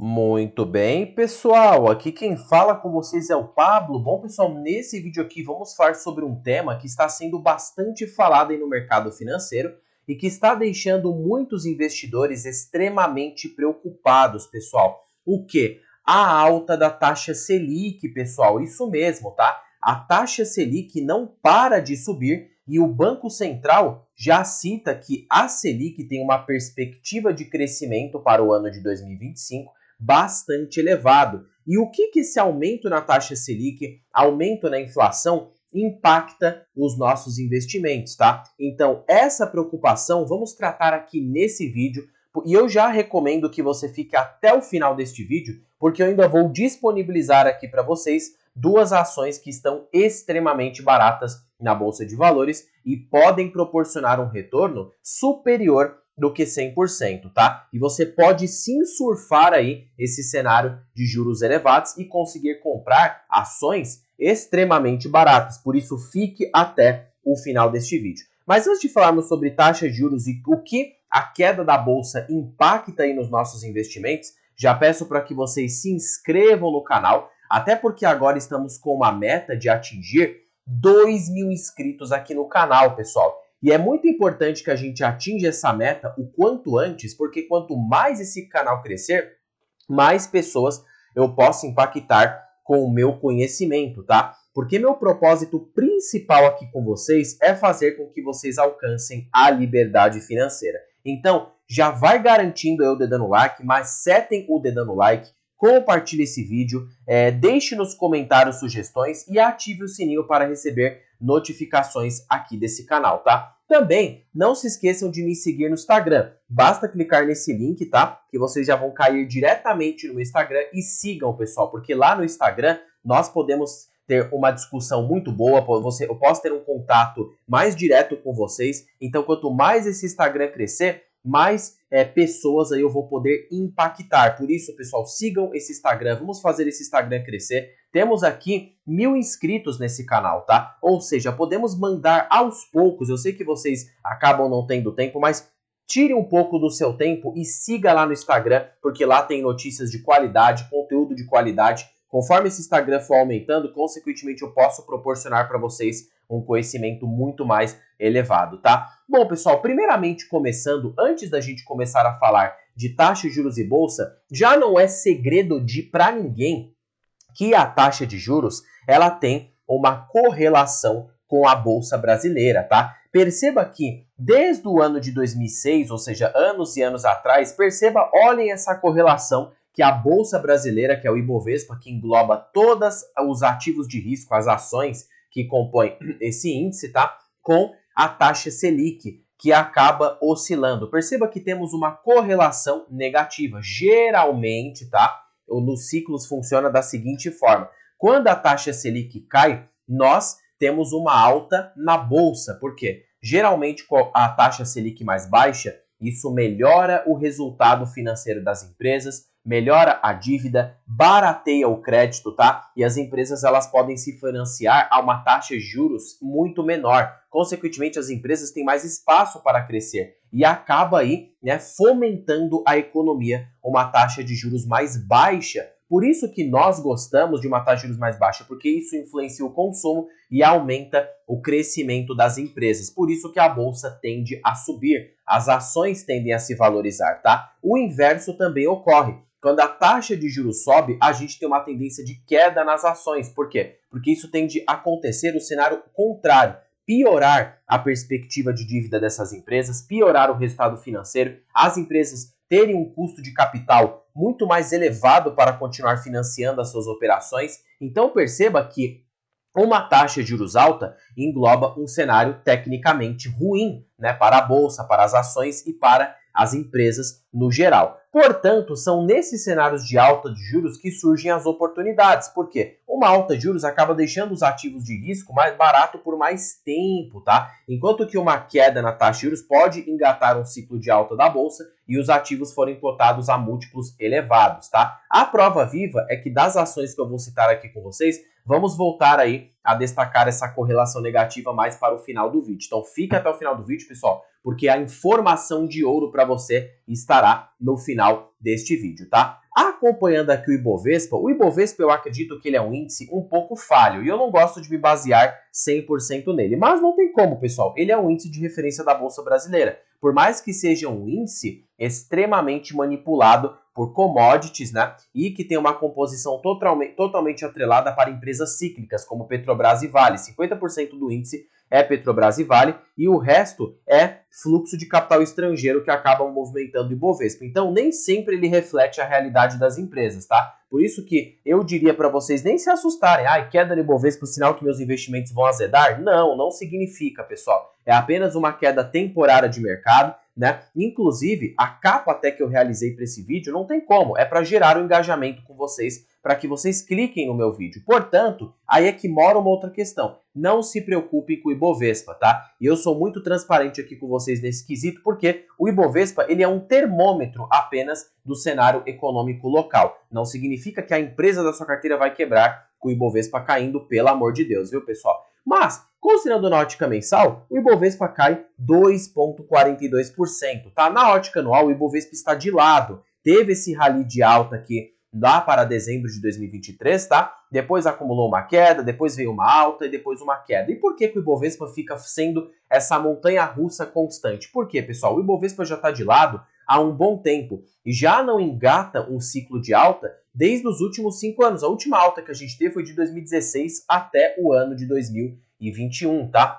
Muito bem, pessoal. Aqui quem fala com vocês é o Pablo. Bom, pessoal, nesse vídeo aqui vamos falar sobre um tema que está sendo bastante falado aí no mercado financeiro e que está deixando muitos investidores extremamente preocupados, pessoal. O que? A alta da taxa Selic, pessoal. Isso mesmo, tá? A taxa Selic não para de subir e o Banco Central já cita que a Selic tem uma perspectiva de crescimento para o ano de 2025 bastante elevado. E o que esse aumento na taxa Selic, aumento na inflação, impacta os nossos investimentos, tá? Então, essa preocupação vamos tratar aqui nesse vídeo, e eu já recomendo que você fique até o final deste vídeo, porque eu ainda vou disponibilizar aqui para vocês duas ações que estão extremamente baratas na Bolsa de Valores e podem proporcionar um retorno superior do que 100%, tá? E você pode sim surfar aí esse cenário de juros elevados e conseguir comprar ações extremamente baratas. Por isso, fique até o final deste vídeo. Mas antes de falarmos sobre taxa de juros e o que a queda da bolsa impacta aí nos nossos investimentos, já peço para que vocês se inscrevam no canal, até porque agora estamos com uma meta de atingir 2.000 inscritos aqui no canal, pessoal. E é muito importante que a gente atinja essa meta o quanto antes, porque quanto mais esse canal crescer, mais pessoas eu posso impactar com o meu conhecimento, tá? Porque meu propósito principal aqui com vocês é fazer com que vocês alcancem a liberdade financeira. Então, já vai garantindo aí o dedo no like, mas setem o dedo no like, compartilhe esse vídeo, deixe nos comentários sugestões e ative o sininho para receber notificações aqui desse canal, tá? Também não se esqueçam de me seguir no Instagram. Basta clicar nesse link, tá? Que vocês já vão cair diretamente no meu Instagram e sigam, pessoal, porque lá no Instagram nós podemos ter uma discussão muito boa, eu posso ter um contato mais direto com vocês. Então, quanto mais esse Instagram crescer, mais pessoas aí eu vou poder impactar. Por isso, pessoal, sigam esse Instagram. Vamos fazer esse Instagram crescer. Temos aqui 1.000 inscritos nesse canal, tá? Ou seja, podemos mandar aos poucos. Eu sei que vocês acabam não tendo tempo, mas tire um pouco do seu tempo e siga lá no Instagram, porque lá tem notícias de qualidade, conteúdo de qualidade. Conforme esse Instagram for aumentando, consequentemente eu posso proporcionar para vocês um conhecimento muito mais elevado, tá? Bom, pessoal, primeiramente começando, antes da gente começar a falar de taxa de juros e bolsa, já não é segredo para ninguém que a taxa de juros ela tem uma correlação com a bolsa brasileira, tá? Perceba que desde o ano de 2006, ou seja, anos e anos atrás, perceba, olhem essa correlação que a bolsa brasileira, que é o Ibovespa, que engloba todos os ativos de risco, as ações que compõem esse índice, tá? Com a taxa Selic, que acaba oscilando. Perceba que temos uma correlação negativa. Geralmente, tá? Nos ciclos funciona da seguinte forma. Quando a taxa Selic cai, nós temos uma alta na bolsa. Por quê? Geralmente, com a taxa Selic mais baixa, isso melhora o resultado financeiro das empresas, melhora a dívida, barateia o crédito, tá? E as empresas elas podem se financiar a uma taxa de juros muito menor. Consequentemente, as empresas têm mais espaço para crescer e acaba aí, né, fomentando a economia, uma taxa de juros mais baixa. Por isso que nós gostamos de uma taxa de juros mais baixa, porque isso influencia o consumo e aumenta o crescimento das empresas. Por isso que a bolsa tende a subir, as ações tendem a se valorizar, tá? O inverso também ocorre. Quando a taxa de juros sobe, a gente tem uma tendência de queda nas ações. Por quê? Porque isso tende a acontecer no cenário contrário. Piorar a perspectiva de dívida dessas empresas, piorar o resultado financeiro, as empresas terem um custo de capital muito mais elevado para continuar financiando as suas operações. Então perceba que uma taxa de juros alta engloba um cenário tecnicamente ruim, né, para a bolsa, para as ações e para as empresas no geral. Portanto, são nesses cenários de alta de juros que surgem as oportunidades. Por quê? Uma alta de juros acaba deixando os ativos de risco mais barato por mais tempo, tá? Enquanto que uma queda na taxa de juros pode engatar um ciclo de alta da bolsa e os ativos forem cotados a múltiplos elevados, tá? A prova viva é que das ações que eu vou citar aqui com vocês, vamos voltar aí a destacar essa correlação negativa mais para o final do vídeo. Então fica até o final do vídeo, pessoal, porque a informação de ouro para você estará no final deste vídeo, tá? Acompanhando aqui o Ibovespa eu acredito que ele é um índice um pouco falho, e eu não gosto de me basear 100% nele, mas não tem como, pessoal, ele é um índice de referência da Bolsa Brasileira, por mais que seja um índice extremamente manipulado por commodities, né, e que tem uma composição totalmente atrelada para empresas cíclicas, como Petrobras e Vale. 50% do índice é Petrobras e Vale, e o resto é fluxo de capital estrangeiro que acaba movimentando o Ibovespa. Então, nem sempre ele reflete a realidade das empresas, tá? Por isso que eu diria para vocês nem se assustarem. Queda do Ibovespa, sinal que meus investimentos vão azedar? Não, não significa, pessoal. É apenas uma queda temporária de mercado, né? Inclusive, a capa até que eu realizei para esse vídeo não tem como, é para gerar um engajamento com vocês, para que vocês cliquem no meu vídeo. Portanto, aí é que mora uma outra questão. Não se preocupem com o Ibovespa, tá? E eu sou muito transparente aqui com vocês nesse quesito, porque o Ibovespa, ele é um termômetro apenas do cenário econômico local. Não significa que a empresa da sua carteira vai quebrar com o Ibovespa caindo, pelo amor de Deus, viu, pessoal? Mas, considerando na ótica mensal, o Ibovespa cai 2,42%, tá? Na ótica anual, o Ibovespa está de lado. Teve esse rally de alta aqui lá para dezembro de 2023, tá? Depois acumulou uma queda, depois veio uma alta e depois uma queda. E por que o Ibovespa fica sendo essa montanha-russa constante? Por quê, pessoal? O Ibovespa já está de lado há um bom tempo e já não engata um ciclo de alta desde os últimos 5 anos. A última alta que a gente teve foi de 2016 até o ano de 2021, tá?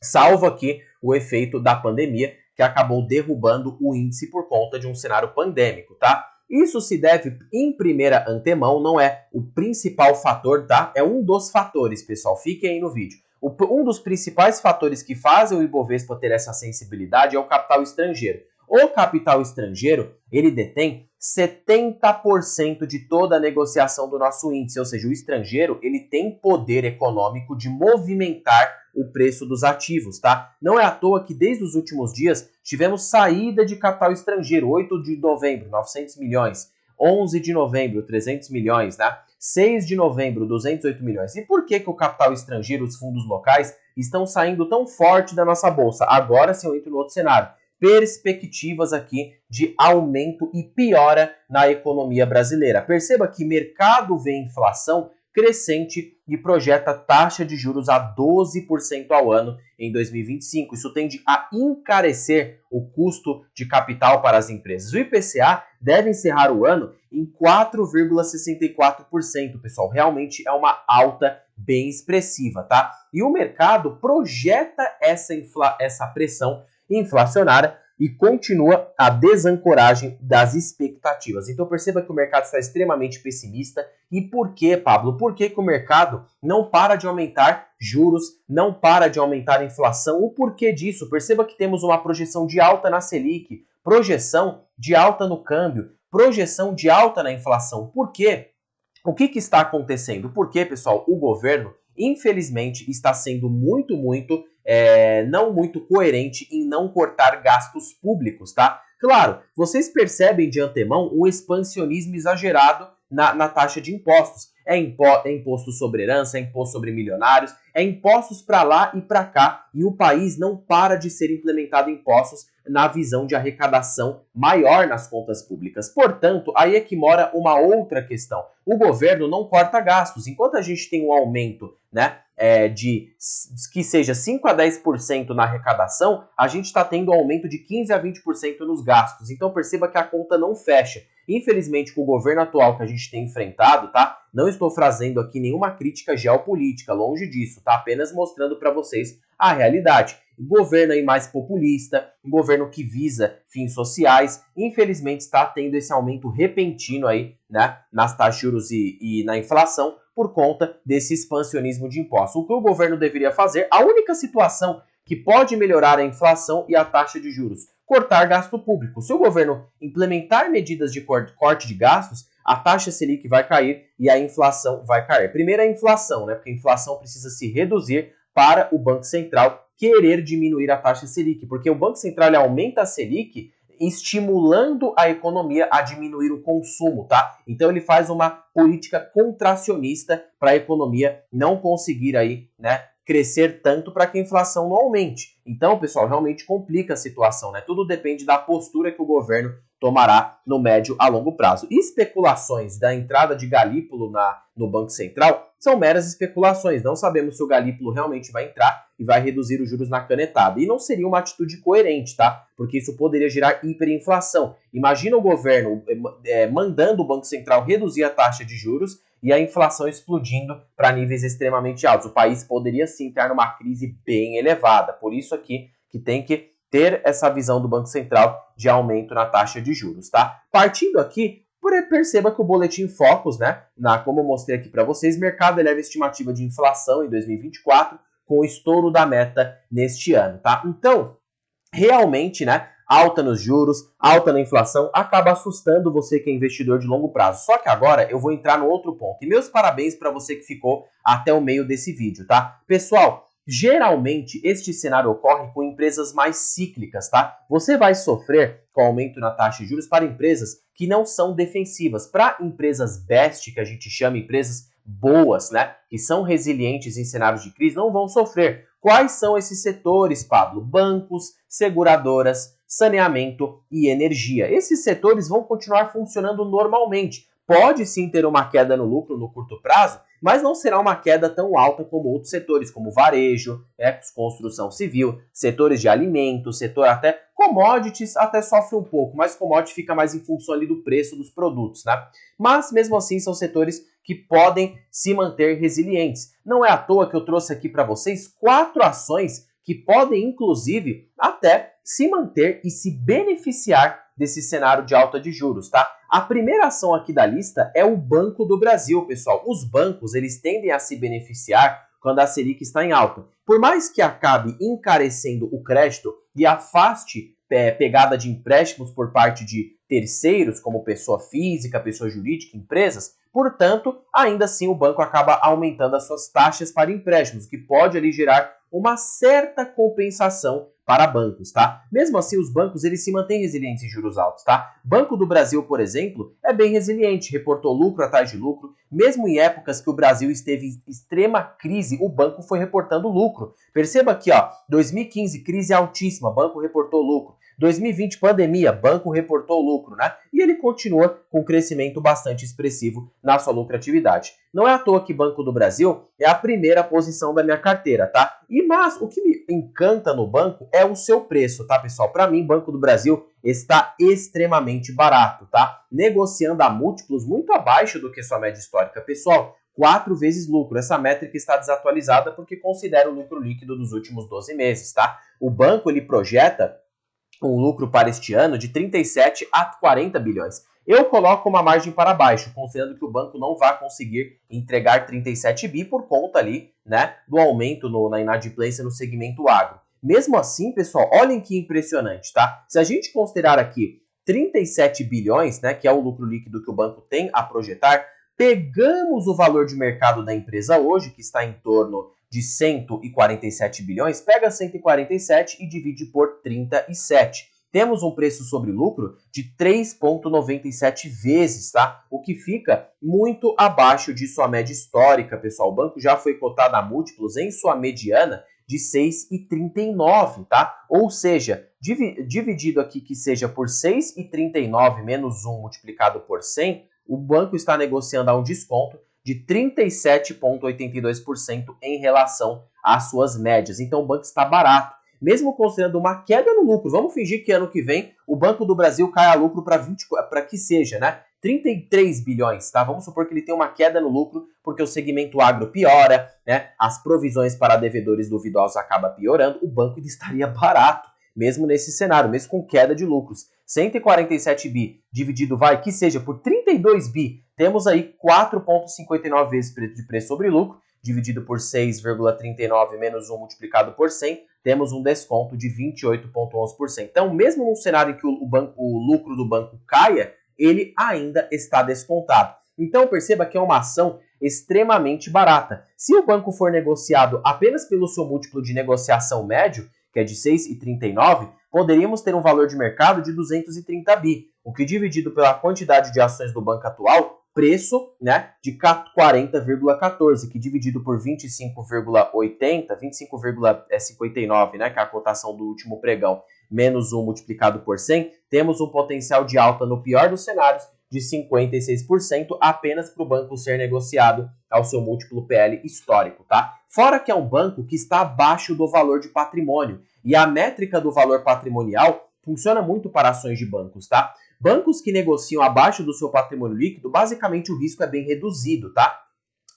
Salvo aqui o efeito da pandemia, que acabou derrubando o índice por conta de um cenário pandêmico, tá? Isso se deve, em primeira antemão, não é o principal fator, tá? É um dos fatores, pessoal. Fiquem aí no vídeo. Um dos principais fatores que fazem o Ibovespa ter essa sensibilidade é o capital estrangeiro. O capital estrangeiro, ele detém 70% de toda a negociação do nosso índice, ou seja, o estrangeiro, ele tem poder econômico de movimentar o preço dos ativos, tá? Não é à toa que desde os últimos dias tivemos saída de capital estrangeiro, 8 de novembro, 900 milhões, 11 de novembro, 300 milhões, né? 6 de novembro, 208 milhões. E por que o capital estrangeiro, os fundos locais, estão saindo tão forte da nossa bolsa? Agora sim eu entro no outro cenário. Perspectivas aqui de aumento e piora na economia brasileira. Perceba que mercado vê inflação crescente e projeta taxa de juros a 12% ao ano em 2025. Isso tende a encarecer o custo de capital para as empresas. O IPCA deve encerrar o ano em 4,64%, pessoal. Realmente é uma alta bem expressiva, tá? E o mercado projeta essa pressão inflacionária e continua a desancoragem das expectativas. Então perceba que o mercado está extremamente pessimista. E por quê, Pablo? Por que o mercado não para de aumentar juros, não para de aumentar a inflação? O porquê disso? Perceba que temos uma projeção de alta na Selic, projeção de alta no câmbio, projeção de alta na inflação. Por quê? O que está acontecendo? Porque, pessoal, o governo, infelizmente, está sendo não muito coerente em não cortar gastos públicos, tá? Claro, vocês percebem de antemão um expansionismo exagerado na taxa de impostos. É imposto sobre herança, é imposto sobre milionários, é impostos para lá e para cá, e o país não para de ser implementado impostos na visão de arrecadação maior nas contas públicas. Portanto, aí é que mora uma outra questão. O governo não corta gastos. Enquanto a gente tem um aumento, né, de que seja 5 a 10% na arrecadação, a gente está tendo um aumento de 15 a 20% nos gastos. Então perceba que a conta não fecha. Infelizmente, com o governo atual que a gente tem enfrentado, tá? Não estou trazendo aqui nenhuma crítica geopolítica, longe disso, tá? Apenas mostrando para vocês a realidade. O governo aí mais populista, um governo que visa fins sociais, infelizmente está tendo esse aumento repentino aí, né, nas taxas de juros e na inflação por conta desse expansionismo de impostos. O que o governo deveria fazer, a única situação que pode melhorar a inflação e a taxa de juros, cortar gasto público. Se o governo implementar medidas de corte de gastos, a taxa Selic vai cair e a inflação vai cair. Primeiro a inflação, né, porque a inflação precisa se reduzir para o Banco Central querer diminuir a taxa Selic, porque o Banco Central aumenta a Selic estimulando a economia a diminuir o consumo, tá? Então ele faz uma política contracionista para a economia não conseguir aí, né, crescer tanto para que a inflação não aumente. Então, pessoal, realmente complica a situação, né? Tudo depende da postura que o governo tomará no médio a longo prazo. E especulações da entrada de Galípolo no Banco Central são meras especulações. Não sabemos se o Galípolo realmente vai entrar e vai reduzir os juros na canetada. E não seria uma atitude coerente, tá? Porque isso poderia gerar hiperinflação. Imagina o governo mandando o Banco Central reduzir a taxa de juros e a inflação explodindo para níveis extremamente altos. O país poderia sim entrar numa crise bem elevada. Por isso aqui que tem que ter essa visão do Banco Central de aumento na taxa de juros, tá? Partindo aqui, perceba que o Boletim Focus, né, como eu mostrei aqui para vocês, o mercado eleva a estimativa de inflação em 2024 com o estouro da meta neste ano, tá? Então, realmente, né, alta nos juros, alta na inflação, acaba assustando você que é investidor de longo prazo. Só que agora eu vou entrar no outro ponto. E meus parabéns para você que ficou até o meio desse vídeo, tá? Pessoal, geralmente este cenário ocorre com empresas mais cíclicas, tá? Você vai sofrer com o aumento na taxa de juros para empresas que não são defensivas. Para empresas best, que a gente chama empresas boas, né, que são resilientes em cenários de crise, não vão sofrer. Quais são esses setores, Pablo? Bancos, seguradoras, saneamento e energia. Esses setores vão continuar funcionando normalmente. Pode sim ter uma queda no lucro no curto prazo, mas não será uma queda tão alta como outros setores, como varejo, construção civil, setores de alimentos, setor até commodities até sofre um pouco, mas commodity fica mais em função ali do preço dos produtos, né? Mas mesmo assim são setores que podem se manter resilientes. Não é à toa que eu trouxe aqui para vocês 4 ações que podem, inclusive, até se manter e se beneficiar desse cenário de alta de juros, tá? A primeira ação aqui da lista é o Banco do Brasil, pessoal. Os bancos, eles tendem a se beneficiar quando a Selic está em alta. Por mais que acabe encarecendo o crédito e afaste pegada de empréstimos por parte de terceiros, como pessoa física, pessoa jurídica, empresas, portanto, ainda assim o banco acaba aumentando as suas taxas para empréstimos, o que pode ali gerar uma certa compensação para bancos, tá? Mesmo assim, os bancos eles se mantêm resilientes em juros altos, tá? Banco do Brasil, por exemplo, é bem resiliente, reportou lucro atrás de lucro, mesmo em épocas que o Brasil esteve em extrema crise, o banco foi reportando lucro. Perceba aqui, ó, 2015, crise altíssima, banco reportou lucro. 2020, pandemia, banco reportou lucro, né? E ele continua com crescimento bastante expressivo na sua lucratividade. Não é à toa que Banco do Brasil é a primeira posição da minha carteira, tá? Mas o que me encanta no banco é o seu preço, tá, pessoal? Para mim, Banco do Brasil está extremamente barato, tá? Negociando a múltiplos muito abaixo do que sua média histórica. Pessoal, 4 vezes lucro. Essa métrica está desatualizada porque considera o lucro líquido dos últimos 12 meses, tá? O banco, ele projeta um lucro para este ano de 37 a 40 bilhões. Eu coloco uma margem para baixo, considerando que o banco não vai conseguir entregar 37 bi por conta ali, né, do aumento na inadimplência no segmento agro. Mesmo assim, pessoal, olhem que impressionante, tá? Se a gente considerar aqui 37 bilhões, né, que é o lucro líquido que o banco tem a projetar, pegamos o valor de mercado da empresa hoje, que está em torno de 147 bilhões, pega 147 e divide por 37. Temos um preço sobre lucro de 3,97 vezes, tá? O que fica muito abaixo de sua média histórica, pessoal. O banco já foi cotado a múltiplos em sua mediana de 6,39, tá? Ou seja, dividido aqui que seja por 6,39 menos 1 multiplicado por 100, o banco está negociando a um desconto de 37,82% em relação às suas médias. Então o banco está barato, mesmo considerando uma queda no lucro. Vamos fingir que ano que vem o Banco do Brasil caia a lucro para que seja, né? 33 bilhões, tá? Vamos supor que ele tem uma queda no lucro porque o segmento agro piora, né? As provisões para devedores duvidosos acabam piorando, o banco estaria barato, mesmo nesse cenário, mesmo com queda de lucros. 147 bi dividido que seja por 32 bi, temos aí 4,59 vezes de preço sobre lucro, dividido por 6,39 menos 1 multiplicado por 100, temos um desconto de 28,11%. Então, mesmo num cenário em que o lucro do banco caia, ele ainda está descontado. Então, perceba que é uma ação extremamente barata. Se o banco for negociado apenas pelo seu múltiplo de negociação médio, que é de 6,39, poderíamos ter um valor de mercado de 230 bi, o que dividido pela quantidade de ações do banco atual, preço, né, de 40,14, que dividido por 25,80, 25,59, né, que é a cotação do último pregão, menos 1 multiplicado por 100, temos um potencial de alta no pior dos cenários de 56% apenas para o banco ser negociado ao seu múltiplo PL histórico, tá? Fora que é um banco que está abaixo do valor de patrimônio, e a métrica do valor patrimonial funciona muito para ações de bancos, tá? Bancos que negociam abaixo do seu patrimônio líquido, basicamente o risco é bem reduzido, tá?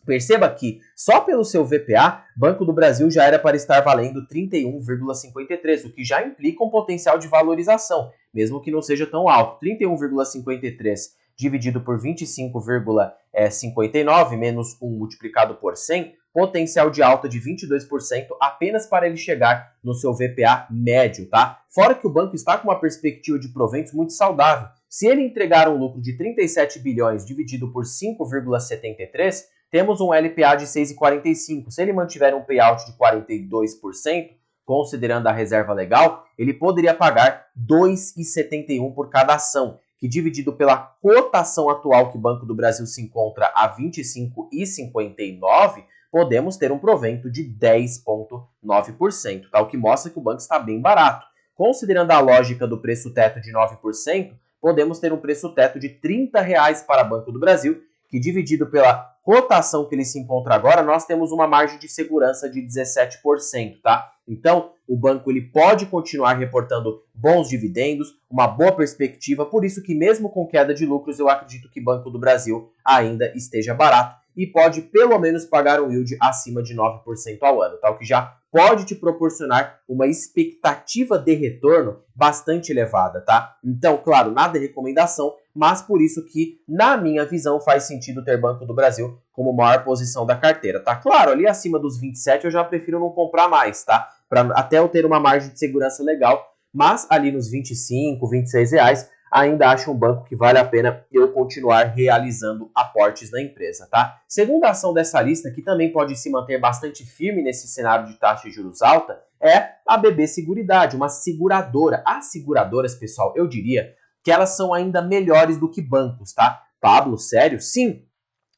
Perceba que, só pelo seu VPA, Banco do Brasil já era para estar valendo 31,53, o que já implica um potencial de valorização, mesmo que não seja tão alto. 31,53 dividido por 25,59 menos 1 multiplicado por 100, potencial de alta de 22% apenas para ele chegar no seu VPA médio, tá? Fora que o banco está com uma perspectiva de proventos muito saudável. Se ele entregar um lucro de 37 bilhões dividido por 5,73, temos um LPA de 6,45. Se ele mantiver um payout de 42%, considerando a reserva legal, ele poderia pagar 2,71 por cada ação, que dividido pela cotação atual que o Banco do Brasil se encontra a 25,59, podemos ter um provento de 10,9%, tá? O que mostra que o banco está bem barato. Considerando a lógica do preço teto de 9%, podemos ter um preço teto de R$ 30 para Banco do Brasil, que dividido pela cotação que ele se encontra agora, nós temos uma margem de segurança de 17%, tá? Então, o banco ele pode continuar reportando bons dividendos, uma boa perspectiva, por isso que mesmo com queda de lucros, eu acredito que Banco do Brasil ainda esteja barato e pode pelo menos pagar um yield acima de 9% ao ano, tá? O que já pode te proporcionar uma expectativa de retorno bastante elevada, tá? Então, claro, nada é recomendação, mas por isso que, na minha visão, faz sentido ter Banco do Brasil como maior posição da carteira, tá? Claro, ali acima dos 27 eu já prefiro não comprar mais, tá? Até eu ter uma margem de segurança legal, mas ali nos 25, 26 reais, ainda acho um banco que vale a pena eu continuar realizando aportes na empresa, tá? Segunda ação dessa lista, que também pode se manter bastante firme nesse cenário de taxa de juros alta, é a BB Seguridade, uma seguradora. As seguradoras, pessoal, eu diria que elas são ainda melhores do que bancos, tá? Pablo, sério? Sim.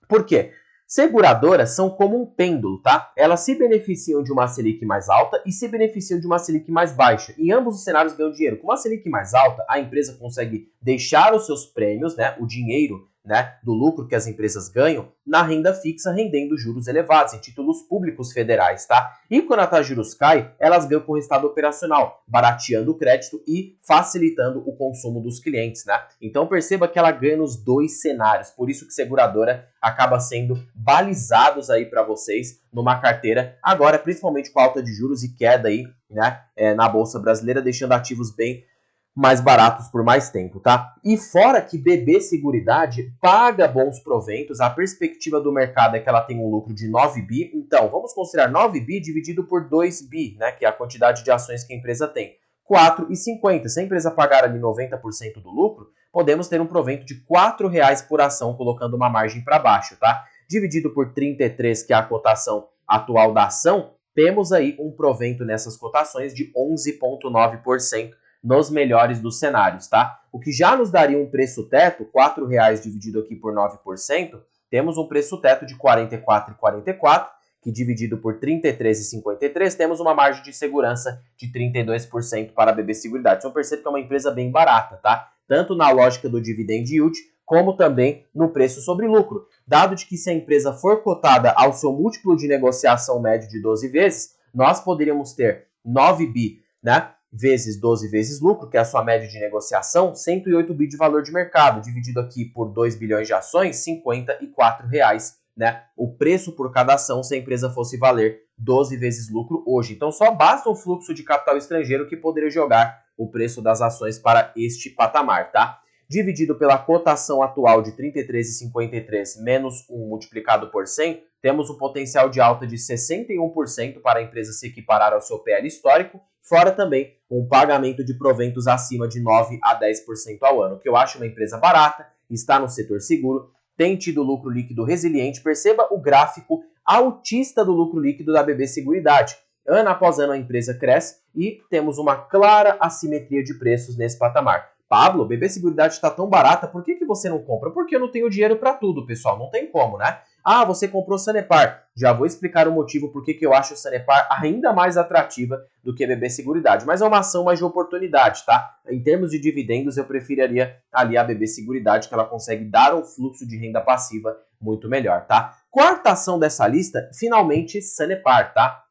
Por quê? Seguradoras são como um pêndulo, tá? Elas se beneficiam de uma Selic mais alta e se beneficiam de uma Selic mais baixa. Em ambos os cenários ganham dinheiro. Com uma Selic mais alta, a empresa consegue deixar os seus prêmios, né, o dinheiro, né, do lucro que as empresas ganham, na renda fixa, rendendo juros elevados, em títulos públicos federais, tá? E quando a taxa de juros cai, elas ganham com o resultado operacional, barateando o crédito e facilitando o consumo dos clientes, né? Então perceba que ela ganha nos dois cenários, por isso que seguradora acaba sendo balizados aí para vocês numa carteira, agora principalmente com alta de juros e queda aí, né, na Bolsa Brasileira, deixando ativos bem mais baratos por mais tempo, tá? E fora que BB Seguridade paga bons proventos, a perspectiva do mercado é que ela tem um lucro de 9 bi, então vamos considerar 9 bi dividido por 2 bi, né, que é a quantidade de ações que a empresa tem. 4,50. Se a empresa pagar ali 90% do lucro, podemos ter um provento de R$ 4,00 por ação, colocando uma margem para baixo, tá? Dividido por 33, que é a cotação atual da ação, temos aí um provento nessas cotações de 11,9%, nos melhores dos cenários, tá? O que já nos daria um preço teto, R$ 4,00 dividido aqui por 9%, temos um preço teto de R$ 44,44, que dividido por 33,53, temos uma margem de segurança de 32% para a BB Seguridade. Então percebe que é uma empresa bem barata, tá? Tanto na lógica do dividend yield, como também no preço sobre lucro. Dado de que se a empresa for cotada ao seu múltiplo de negociação médio de 12 vezes, nós poderíamos ter 9 bi, né? Vezes 12 vezes lucro, que é a sua média de negociação, 108 bi de valor de mercado, dividido aqui por 2 bilhões de ações, R$ 54,00, né? O preço por cada ação se a empresa fosse valer 12 vezes lucro hoje. Então só basta um fluxo de capital estrangeiro que poderia jogar o preço das ações para este patamar, tá? Dividido pela cotação atual de 33,53 menos 1 multiplicado por 100, temos um potencial de alta de 61% para a empresa se equiparar ao seu PL histórico, fora também um pagamento de proventos acima de 9 a 10% ao ano, que eu acho uma empresa barata, está no setor seguro, tem tido lucro líquido resiliente. Perceba o gráfico altista do lucro líquido da BB Seguridade. ano após ano a empresa cresce e temos uma clara assimetria de preços nesse patamar. Pablo, BB Seguridade está tão barata, por que você não compra? Porque eu não tenho dinheiro para tudo, pessoal, não tem como, né? Ah, você comprou Sanepar. Já vou explicar o motivo por que eu acho Sanepar ainda mais atrativa do que BB Seguridade. Mas é uma ação mais de oportunidade, tá? Em termos de dividendos, eu preferiria ali a BB Seguridade, que ela consegue dar um fluxo de renda passiva muito melhor, tá? Quarta ação dessa lista, finalmente Sanepar, tá?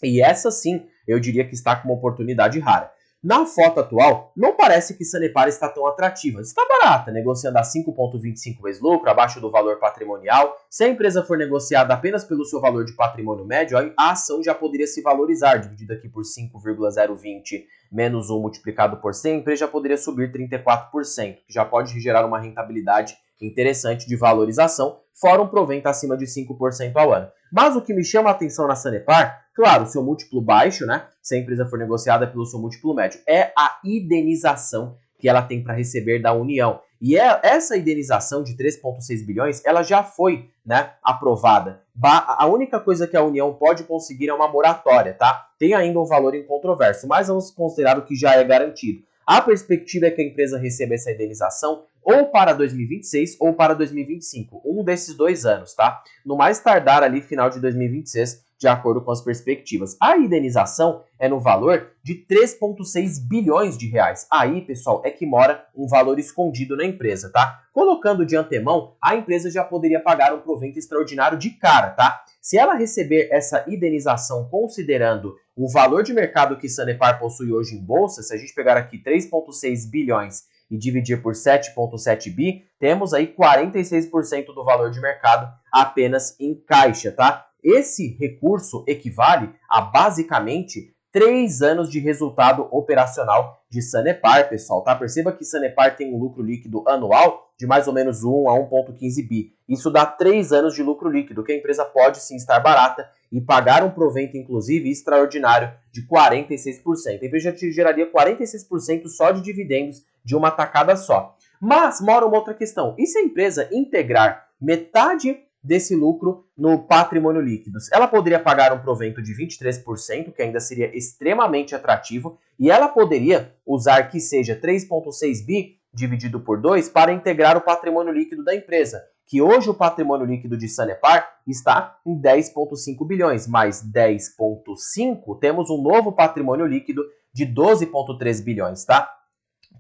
E essa sim, eu diria que está com uma oportunidade rara. Na foto atual, não parece que Sanepar está tão atrativa. Está barata, negociando a 5,25 vezes lucro, abaixo do valor patrimonial. Se a empresa for negociada apenas pelo seu valor de patrimônio médio, a ação já poderia se valorizar, dividida aqui por 5,020 menos 1 multiplicado por 100, a empresa já poderia subir 34%, que já pode gerar uma rentabilidade interessante de valorização, fora um provento acima de 5% ao ano. Mas o que me chama a atenção na Sanepar, claro, seu múltiplo baixo, né? Se a empresa for negociada pelo seu múltiplo médio, é a indenização que ela tem para receber da União. E essa indenização de 3,6 bilhões, ela já foi, né, aprovada. A única coisa que a União pode conseguir é uma moratória, tá? Tem ainda um valor incontroverso, mas vamos considerar o que já é garantido. A perspectiva é que a empresa receba essa indenização ou para 2026 ou para 2025, um desses 2 anos, tá? No mais tardar ali, final de 2026, de acordo com as perspectivas. A indenização é no valor de 3,6 bilhões de reais. Aí, pessoal, é que mora um valor escondido na empresa, tá? Colocando de antemão, a empresa já poderia pagar um provento extraordinário de cara, tá? Se ela receber essa indenização considerando o valor de mercado que Sanepar possui hoje em bolsa, se a gente pegar aqui 3,6 bilhões e dividir por 7,7 bi, temos aí 46% do valor de mercado apenas em caixa, tá? Esse recurso equivale a basicamente 3 anos de resultado operacional de Sanepar, pessoal, tá? Perceba que Sanepar tem um lucro líquido anual de mais ou menos 1 a 1,15 bi. Isso dá 3 anos de lucro líquido, que a empresa pode sim estar barata e pagar um provento, inclusive, extraordinário de 46%. A empresa já geraria 46% só de dividendos de uma tacada só. Mas mora uma outra questão. E se a empresa integrar metade desse lucro no patrimônio líquido? Ela poderia pagar um provento de 23%, que ainda seria extremamente atrativo, e ela poderia usar que seja 3,6 bi dividido por 2 para integrar o patrimônio líquido da empresa, que hoje o patrimônio líquido de Sanepar está em 10,5 bilhões, mais 10,5 temos um novo patrimônio líquido de 12,3 bilhões, tá?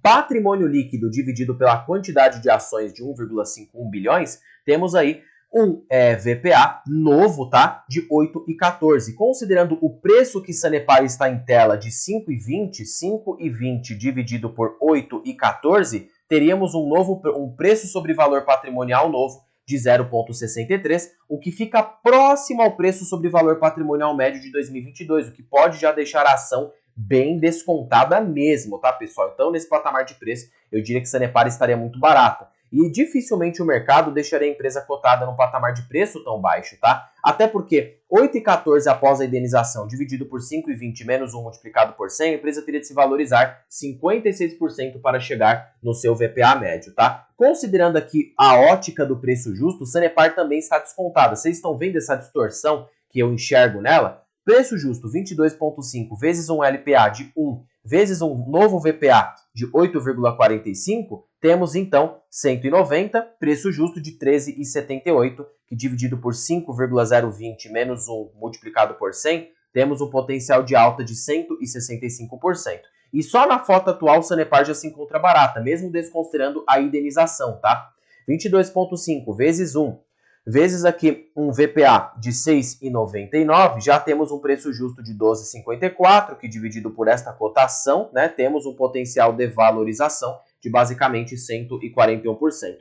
Patrimônio líquido dividido pela quantidade de ações de 1,51 bilhões, temos aí um VPA novo, tá? De 8,14. Considerando o preço que Sanepar está em tela de 5,20 dividido por 8,14, teríamos um preço sobre valor patrimonial novo de 0,63, o que fica próximo ao preço sobre valor patrimonial médio de 2022, o que pode já deixar a ação bem descontada mesmo, tá, pessoal? Então, nesse patamar de preço, eu diria que Sanepar estaria muito barata. E dificilmente o mercado deixaria a empresa cotada num patamar de preço tão baixo, tá? Até porque 8,14 após a indenização dividido por 5,20 menos 1 multiplicado por 100, a empresa teria de se valorizar 56% para chegar no seu VPA médio, tá? Considerando aqui a ótica do preço justo, o Sanepar também está descontada. Vocês estão vendo essa distorção que eu enxergo nela? Preço justo 22,5 vezes um LPA de 1 vezes um novo VPA de 8,45, temos então 190, preço justo de 13,78, que dividido por 5,020 menos 1 multiplicado por 100, temos um potencial de alta de 165%. E só na foto atual, o Sanepar já se encontra barata, mesmo desconsiderando a indenização, tá? 22,5 vezes 1 vezes aqui um VPA de 6,99, já temos um preço justo de 12,54, que dividido por esta cotação, né, temos um potencial de valorização de basicamente 141%.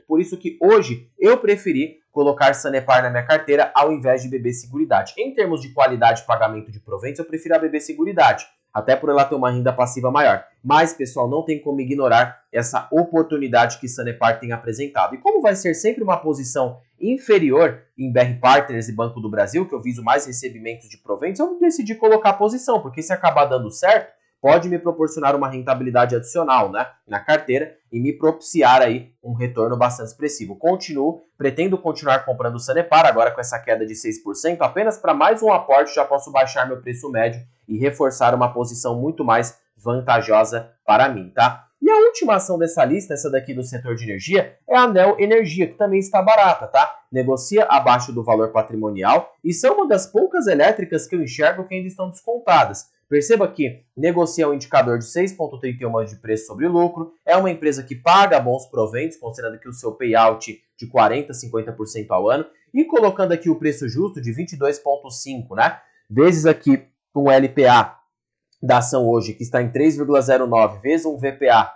Por isso que hoje eu preferi colocar Sanepar na minha carteira ao invés de BB Seguridade. Em termos de qualidade de pagamento de proventos, eu prefiro a BB Seguridade, até por ela ter uma renda passiva maior. Mas, pessoal, não tem como ignorar essa oportunidade que Sanepar tem apresentado. E como vai ser sempre uma posição inferior em BR Partners e Banco do Brasil, que eu viso mais recebimentos de proventos, eu decidi colocar a posição, porque se acabar dando certo, pode me proporcionar uma rentabilidade adicional, né, na carteira e me propiciar aí um retorno bastante expressivo. Pretendo continuar comprando o Sanepar, agora com essa queda de 6%, apenas para mais um aporte já posso baixar meu preço médio e reforçar uma posição muito mais vantajosa para mim, tá? E a última ação dessa lista, essa daqui do setor de energia, é a Neo Energia, que também está barata, tá? Negocia abaixo do valor patrimonial e são uma das poucas elétricas que eu enxergo que ainda estão descontadas. Perceba que negocia um indicador de 6,31 de preço sobre lucro, é uma empresa que paga bons proventos, considerando que o seu payout de 40% a 50% ao ano, e colocando aqui o preço justo de 22,5, né? Vezes aqui um LPA da ação hoje, que está em 3,09, vezes um VPA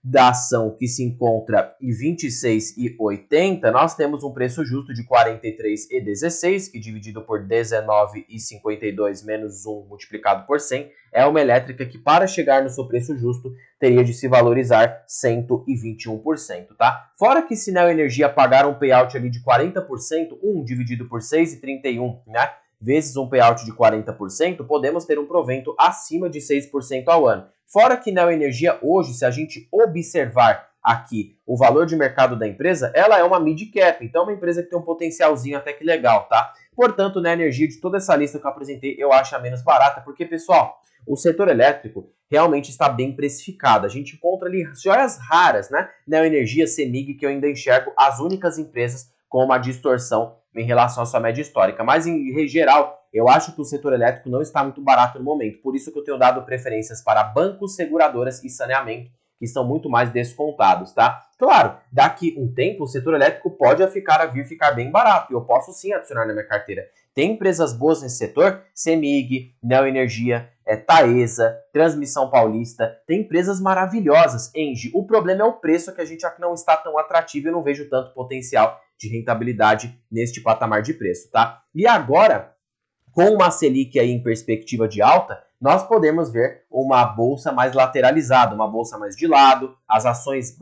da ação que se encontra em 26,80, nós temos um preço justo de 43,16, que dividido por 19,52 menos 1 multiplicado por 100, é uma elétrica que para chegar no seu preço justo teria de se valorizar 121%, tá? Fora que se Neo Energia pagar um payout ali de 40%, 1 dividido por 6,31, né? Vezes um payout de 40%, podemos ter um provento acima de 6% ao ano. Fora que Neo Energia hoje, se a gente observar aqui o valor de mercado da empresa, ela é uma mid-cap, então é uma empresa que tem um potencialzinho até que legal, tá? Portanto, Neo Energia, de toda essa lista que eu apresentei, eu acho a menos barata, porque, pessoal, o setor elétrico realmente está bem precificado. A gente encontra ali joias raras, né? Neo Energia, CEMIG, que eu ainda enxergo as únicas empresas com uma distorção em relação à sua média histórica. Mas, em geral, eu acho que o setor elétrico não está muito barato no momento. Por isso que eu tenho dado preferências para bancos, seguradoras e saneamento, que estão muito mais descontados, tá? Claro, daqui um tempo o setor elétrico pode vir ficar bem barato e eu posso sim adicionar na minha carteira. Tem empresas boas nesse setor, CEMIG, Neo Energia, Taesa, Transmissão Paulista, tem empresas maravilhosas, Engie. O problema é o preço, que a gente não está tão atrativo e eu não vejo tanto potencial de rentabilidade neste patamar de preço, tá? E agora, com uma Selic aí em perspectiva de alta, nós podemos ver uma bolsa mais lateralizada, uma bolsa mais de lado, as ações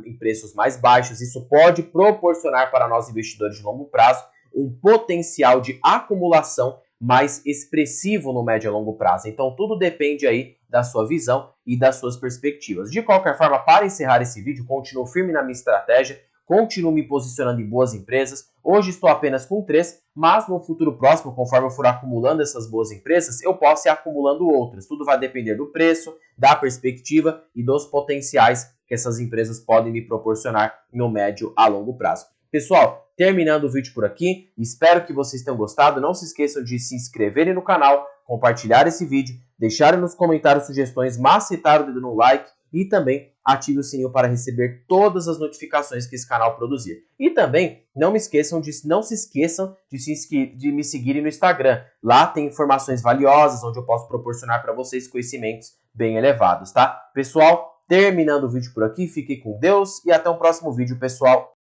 em preços mais baixos. Isso pode proporcionar para nós investidores de longo prazo um potencial de acumulação mais expressivo no médio e longo prazo. Então tudo depende aí da sua visão e das suas perspectivas. De qualquer forma, para encerrar esse vídeo, continuo firme na minha estratégia, continuo me posicionando em boas empresas. Hoje estou apenas com 3, mas no futuro próximo, conforme eu for acumulando essas boas empresas, eu posso ir acumulando outras. Tudo vai depender do preço, da perspectiva e dos potenciais que essas empresas podem me proporcionar no médio a longo prazo. Pessoal, terminando o vídeo por aqui, espero que vocês tenham gostado. Não se esqueçam de se inscreverem no canal, compartilhar esse vídeo, deixarem nos comentários sugestões, macetar o dedo no like e também ative o sininho para receber todas as notificações que esse canal produzir. E também não se esqueçam de me seguirem no Instagram. Lá tem informações valiosas, onde eu posso proporcionar para vocês conhecimentos bem elevados, tá? Pessoal, terminando o vídeo por aqui, fiquem com Deus e até o próximo vídeo, pessoal.